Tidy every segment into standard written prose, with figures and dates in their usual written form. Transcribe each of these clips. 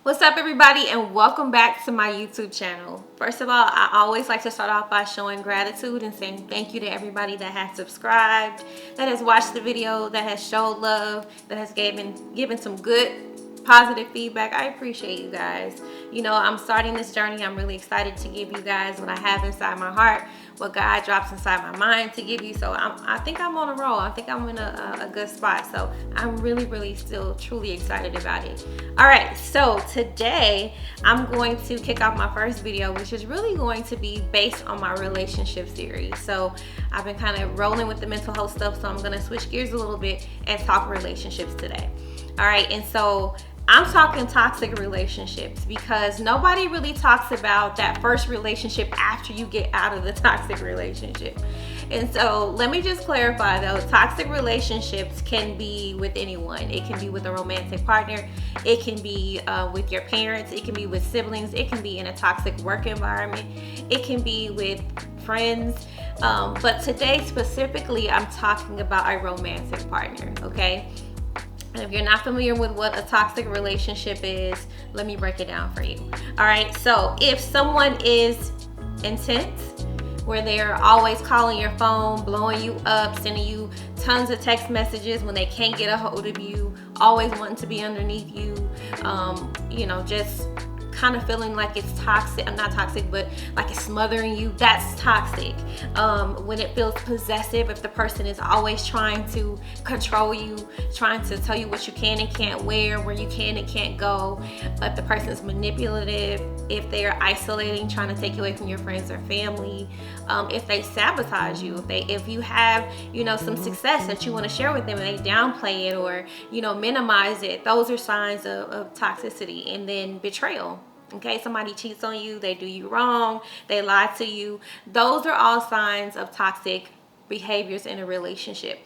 What's up, everybody, and welcome back to my YouTube channel. First of all, I always like to start off by showing gratitude and saying thank you to everybody that has subscribed, that has watched the video, that has showed love, that has given some good positive feedback. I appreciate you guys. You know, I'm starting this journey. I'm really excited to give you guys what I have inside my heart, what God drops inside my mind to give you. So I think I'm on a roll. I think I'm in a good spot. So I'm really still truly excited about it. All right, so today I'm going to kick off my first video, which is really going to be based on my relationship series. So I've been kind of rolling with the mental health stuff, so I'm going to switch gears a little bit and talk relationships today. All right, and so I'm talking toxic relationships because nobody really talks about that first relationship after you get out of the toxic relationship. And so let me just clarify though, toxic relationships can be with anyone. It can be with a romantic partner. It can be with your parents. It can be with siblings. It can be in a toxic work environment. It can be with friends. But today specifically, I'm talking about a romantic partner, okay? And if you're not familiar with what a toxic relationship is, let me break it down for you. All right, so if someone is intense, where they're always calling your phone, blowing you up, sending you tons of text messages when they can't get a hold of you, always wanting to be underneath you, you know, just kind of feeling like it's toxic, not toxic, but like it's smothering you, that's toxic. When it feels possessive, if the person is always trying to control you, trying to tell you what you can and can't wear, where you can and can't go, if the person is manipulative, if they are isolating, trying to take you away from your friends or family, if they sabotage you, if you have, you know, some success that you want to share with them and they downplay it or, you know, minimize it, those are signs of toxicity. And then betrayal. Okay, somebody cheats on you, they do you wrong, they lie to you. Those are all signs of toxic behaviors in a relationship.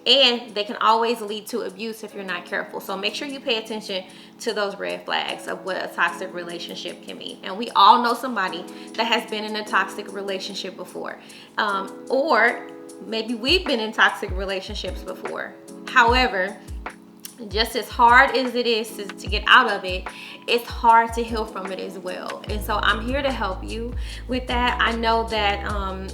And they can always lead to abuse if you're not careful. So make sure you pay attention to those red flags of what a toxic relationship can be. And we all know somebody that has been in a toxic relationship before. Or maybe we've been in toxic relationships before. However, just as hard as it is to get out of it, it's hard to heal from it as well. And so I'm here to help you with that. I know that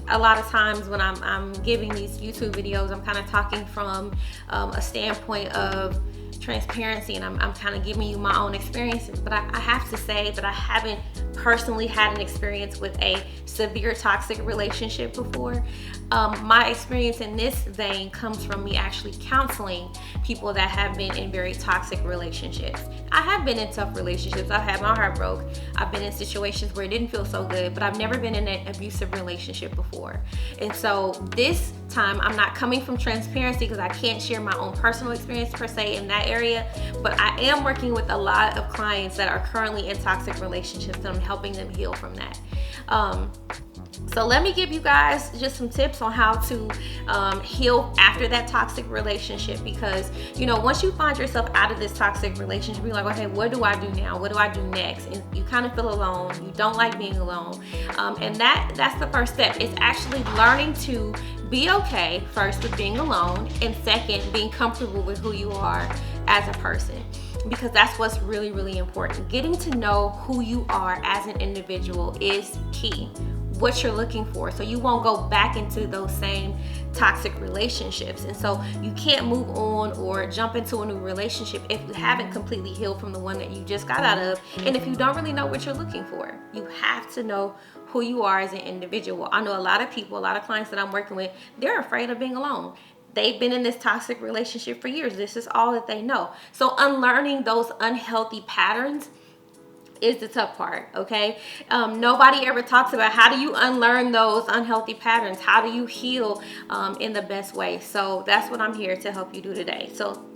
a lot of times when I'm giving these YouTube videos, I'm kind of talking from a standpoint of transparency, and I'm kind of giving you my own experiences, but I have to say that I haven't personally had an experience with a severe toxic relationship before. My experience in this vein comes from me actually counseling people that have been in very toxic relationships. I have been in tough relationships. I've had my heart broke. I've been in situations where it didn't feel so good, but I've never been in an abusive relationship before. And so this time I'm not coming from transparency because I can't share my own personal experience per se in that area, but I am working with a lot of clients that are currently in toxic relationships and I'm helping them heal from that. So let me give you guys just some tips on how to heal after that toxic relationship, because, you know, once you find yourself out of this toxic relationship, you're like, okay, what do I do now? What do I do next? And you kind of feel alone. You don't like being alone. And that's the first step. It's actually learning to be okay first with being alone, and second, being comfortable with who you are as a person. Because that's what's really important. Getting to know who you are as an individual is key. What you're looking for, so you won't go back into those same toxic relationships. And so you can't move on or jump into a new relationship if you haven't completely healed from the one that you just got out of, and if you don't really know what you're looking for. You have to know who you are as an individual. I know a lot of people, a lot of clients that I'm working with, they're afraid of being alone. They've been in this toxic relationship for years. This is all that they know. So unlearning those unhealthy patterns is the tough part, okay? Nobody ever talks about how do you unlearn those unhealthy patterns? How do you heal in the best way? So that's what I'm here to help you do today. So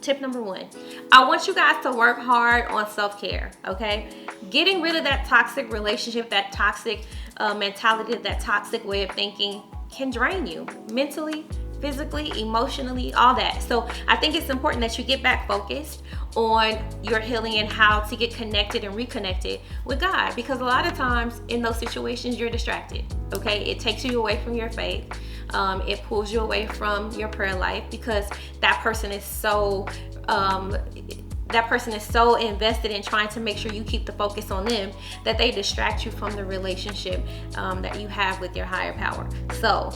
tip number one, I want you guys to work hard on self-care, okay? Getting rid of that toxic relationship, that toxic mentality, that toxic way of thinking can drain you mentally, physically, emotionally, all that. So I think it's important that you get back focused on your healing and how to get connected and reconnected with God, because a lot of times in those situations you're distracted, okay? It takes you away from your faith. It pulls you away from your prayer life because that person is so that person is so invested in trying to make sure you keep the focus on them that they distract you from the relationship that you have with your higher power. So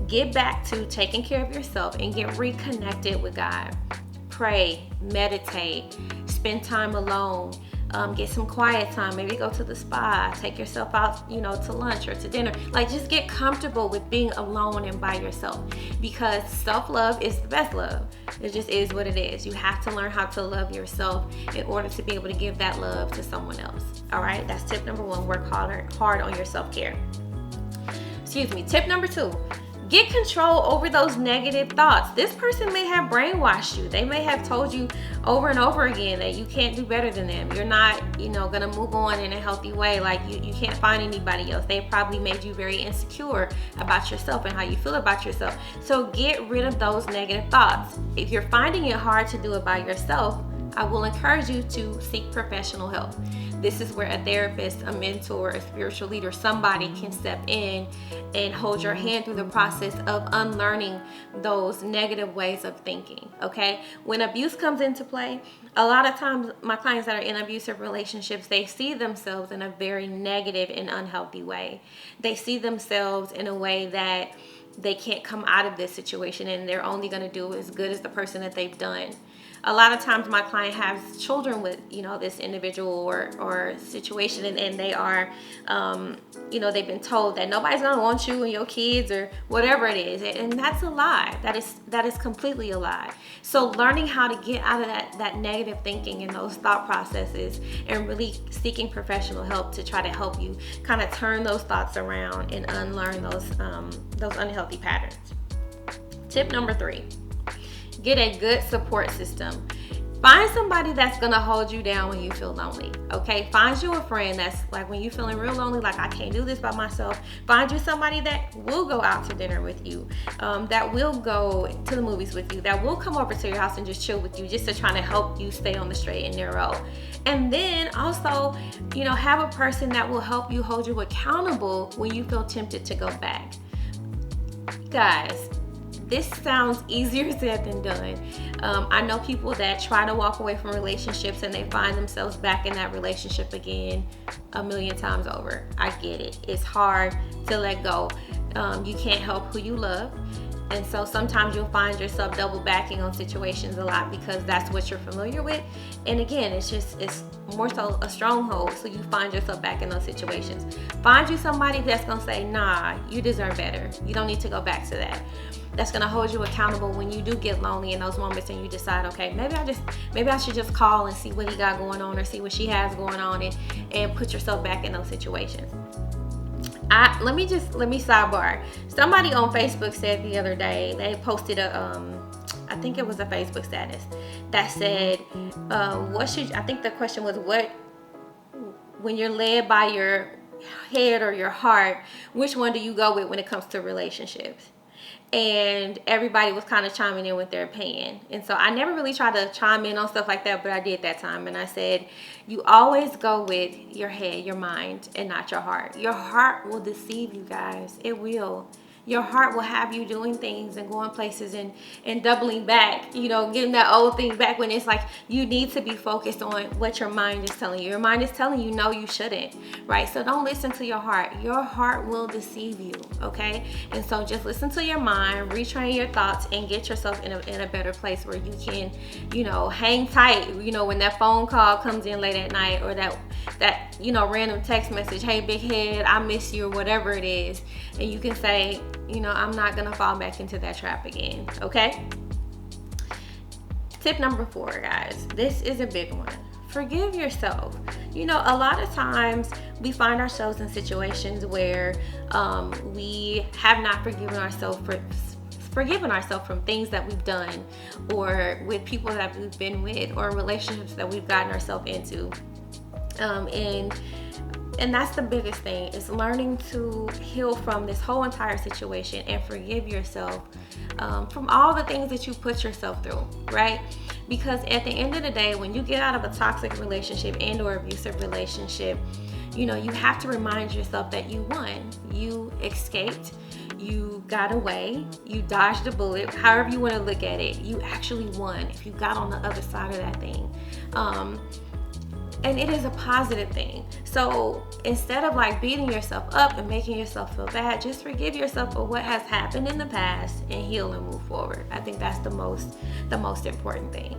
get back to taking care of yourself and get reconnected with God. Pray, meditate, spend time alone. Get some quiet time, maybe go to the spa, take yourself out, to lunch or to dinner. Like, just get comfortable with being alone and by yourself, because self-love is the best love. It just is what it is. You have to learn how to love yourself in order to be able to give that love to someone else. All right, that's tip number 1. Work hard on your self-care. Tip number 2. Get control over those negative thoughts. This person may have brainwashed you. They may have told you over and over again that you can't do better than them. You're not, gonna move on in a healthy way. Like, you can't find anybody else. They probably made you very insecure about yourself and how you feel about yourself. So get rid of those negative thoughts. If you're finding it hard to do it by yourself, I will encourage you to seek professional help. This is where a therapist, a mentor, a spiritual leader, somebody can step in and hold your hand through the process of unlearning those negative ways of thinking, okay? When abuse comes into play, a lot of times my clients that are in abusive relationships, they see themselves in a very negative and unhealthy way. They see themselves in a way that they can't come out of this situation and they're only going to do as good as the person that they've done. A lot of times my client has children with, this individual or situation, and they are, they've been told that nobody's gonna want you and your kids or whatever it is. And that's a lie. That is completely a lie. So learning how to get out of that negative thinking and those thought processes, and really seeking professional help to try to help you kind of turn those thoughts around and unlearn those unhealthy patterns. Tip number 3. Get a good support system. Find somebody that's gonna hold you down when you feel lonely, okay? Find you a friend that's like, when you're feeling real lonely, like, I can't do this by myself. Find you somebody that will go out to dinner with you, that will go to the movies with you, that will come over to your house and just chill with you, just to try to help you stay on the straight and narrow. And then also, have a person that will help you, hold you accountable when you feel tempted to go back. Guys, this sounds easier said than done. I know people that try to walk away from relationships and they find themselves back in that relationship again 1,000,000 times over. I get it. It's hard to let go. You can't help who you love. And so sometimes you'll find yourself double backing on situations a lot because that's what you're familiar with. And again, it's more so a stronghold. So you find yourself back in those situations. Find you somebody that's gonna say, nah, you deserve better. You don't need to go back to that. That's gonna hold you accountable when you do get lonely in those moments and you decide, okay, maybe I should just call and see what he got going on or see what she has going on, and put yourself back in those situations. Let me sidebar. Somebody on Facebook said the other day, they posted I think it was a Facebook status that said, I think the question was, when you're led by your head or your heart, which one do you go with when it comes to relationships? And everybody was kind of chiming in with their opinion. And so I never really tried to chime in on stuff like that, but I did that time. And I said, you always go with your head, your mind, and not your heart. Your heart will deceive you guys. It will. Your heart will have you doing things and going places and doubling back, getting that old thing back, when it's like you need to be focused on what your mind is telling you. Your mind is telling you, no, you shouldn't, right? So don't listen to your heart. Your heart will deceive you, okay? And so just listen to your mind, retrain your thoughts, and get yourself in a better place where you can, hang tight, when that phone call comes in late at night, or that random text message, hey, big head, I miss you, or whatever it is. And you can say, I'm not gonna fall back into that trap again, okay? Tip number 4, guys. This is a big one. Forgive yourself. A lot of times we find ourselves in situations where we have not forgiven ourselves from things that we've done, or with people that we've been with, or relationships that we've gotten ourselves into. And that's the biggest thing, is learning to heal from this whole entire situation and forgive yourself from all the things that you put yourself through, right? Because at the end of the day, when you get out of a toxic relationship and or abusive relationship, you have to remind yourself that you won. You escaped. You got away. You dodged a bullet. However you want to look at it, you actually won if you got on the other side of that thing. And it is a positive thing. So instead of like beating yourself up and making yourself feel bad, just forgive yourself for what has happened in the past and heal and move forward. I think that's the most important thing.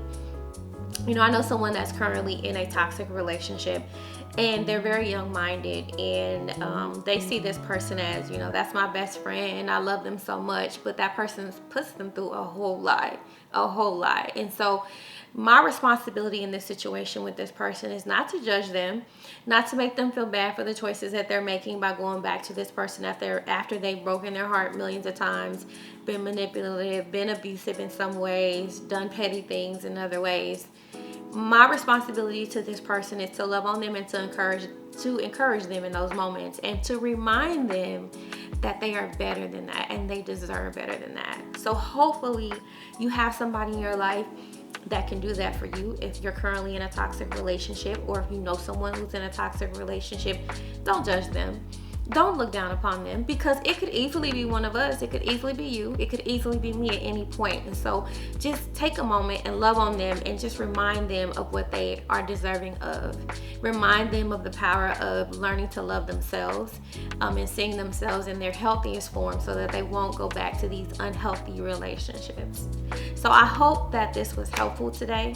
You know, I know someone that's currently in a toxic relationship, and they're very young-minded, and they see this person as, you know, that's my best friend and I love them so much, but that person puts them through a whole lot. And so my responsibility in this situation with this person is not to judge them, not to make them feel bad for the choices that they're making by going back to this person after they've broken their heart millions of times, been manipulative, been abusive in some ways, done petty things in other ways. My responsibility to this person is to love on them and to encourage them in those moments, and to remind them that they are better than that and they deserve better than that. So hopefully you have somebody in your life that can do that for you. If you're currently in a toxic relationship, or if you know someone who's in a toxic relationship, don't judge them. Don't look down upon them, because it could easily be one of us. It could easily be you. It could easily be me at any point. And so just take a moment and love on them, and just remind them of what they are deserving of. Remind them of the power of learning to love themselves, and seeing themselves in their healthiest form, so that they won't go back to these unhealthy relationships. So I hope that this was helpful today.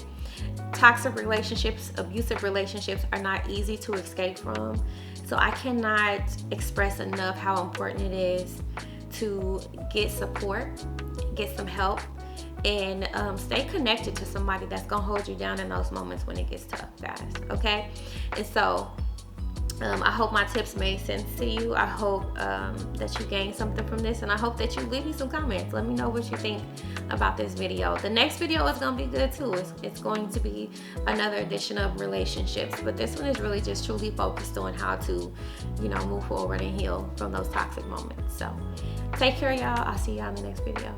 Toxic relationships, abusive relationships are not easy to escape from. So I cannot express enough how important it is to get support, get some help, and stay connected to somebody that's gonna hold you down in those moments when it gets tough, guys. Okay? And so I hope my tips made sense to you. I hope that you gained something from this, and I hope that you leave me some comments. Let me know what you think about this video. The next video is going to be good too. It's going to be another edition of relationships, but this one is really just truly focused on how to, you know, move forward and heal from those toxic moments. So take care, y'all. I'll see y'all in the next video.